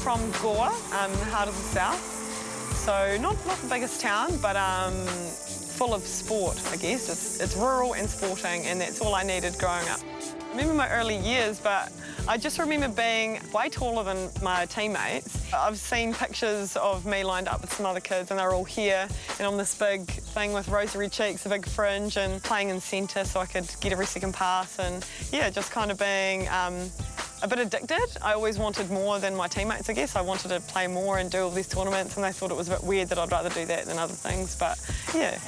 from Gore, heart of the south. So not the biggest town, but full of sport, I guess. It's rural and sporting, and that's all I needed growing up. I remember my early years, but I just remember being way taller than my teammates. I've seen pictures of me lined up with some other kids, and they're all here, and on this big thing with rosary cheeks, a big fringe, and playing in centre so I could get every second pass, and yeah, just kind of being a bit addicted. I always wanted more than my teammates, I guess. I wanted to play more and do all these tournaments, and they thought it was a bit weird that I'd rather do that than other things, but yeah.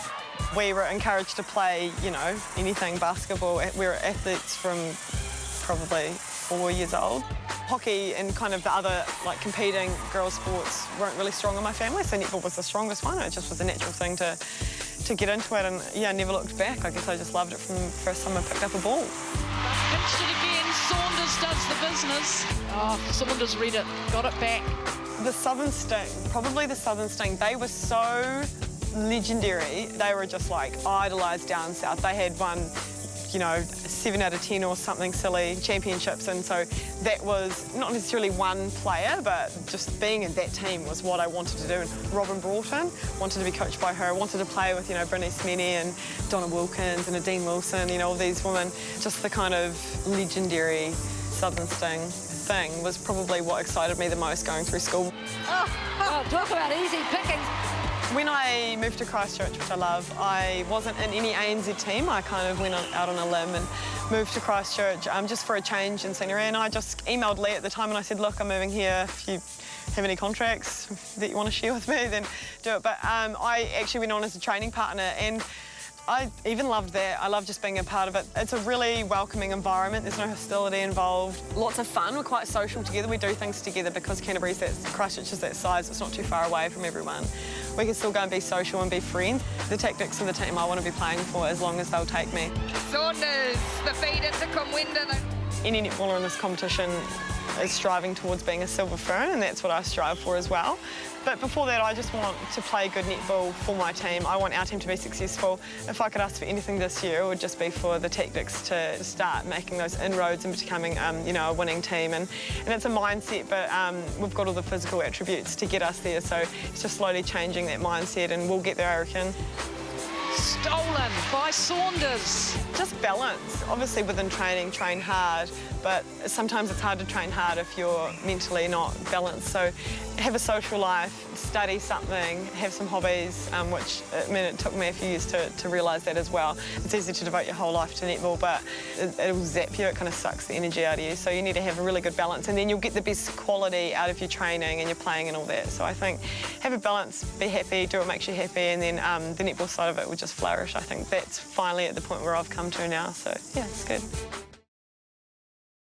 We were encouraged to play, you know, anything, basketball. We were athletes from probably 4 years old. Hockey and kind of the other, like, competing girls' sports weren't really strong in my family, so netball was the strongest one. It just was a natural thing to get into it, and yeah, I never looked back. I guess I just loved it from the first time I picked up a ball. Pinched it again, Saunders does the business. Oh, Saunders read it, got it back. The Southern Sting, probably the Southern Sting, they were so legendary. They were just like idolised down south. They had won, you know, 7 out of 10 or something silly championships, and so that was not necessarily one player, but just being in that team was what I wanted to do. And Robin Broughton, wanted to be coached by her, wanted to play with, you know, Brittany Smenny and Donna Wilkins and Nadine Wilson, you know, all these women. Just the kind of legendary Southern Sting thing was probably what excited me the most going through school. Oh, talk about easy pickings. When I moved to Christchurch, which I love, I wasn't in any ANZ team. I kind of went out on a limb and moved to Christchurch just for a change in scenery. And I just emailed Lee at the time and I said, look, I'm moving here. If you have any contracts that you want to share with me, then do it. But I actually went on as a training partner, and I even loved that. I love just being a part of it. It's a really welcoming environment. There's no hostility involved. Lots of fun. We're quite social together. We do things together because Christchurch is that size. It's not too far away from everyone. We can still go and be social and be friends. The Tactix are the team I want to be playing for as long as they'll take me. Saunders, the feed into Comwenda. Any netballer in this competition is striving towards being a silver fern, and that's what I strive for as well. But before that, I just want to play good netball for my team. I want our team to be successful. If I could ask for anything this year, it would just be for the Tactix to start making those inroads and becoming, you know, a winning team. And it's a mindset, but we've got all the physical attributes to get us there. So it's just slowly changing that mindset, and we'll get there, I reckon. Stolen by Saunders. Just balance. Obviously within training, train hard, but sometimes it's hard to train hard if you're mentally not balanced. So have a social life, study something, have some hobbies, which, I mean, it took me a few years to realise that as well. It's easy to devote your whole life to netball, but it will zap you, it kind of sucks the energy out of you. So you need to have a really good balance, and then you'll get the best quality out of your training and your playing and all that. So I think have a balance, be happy, do what makes you happy, and then the netball side of it will just flourish. I think that's finally at the point where I've come to now, so yeah, it's good.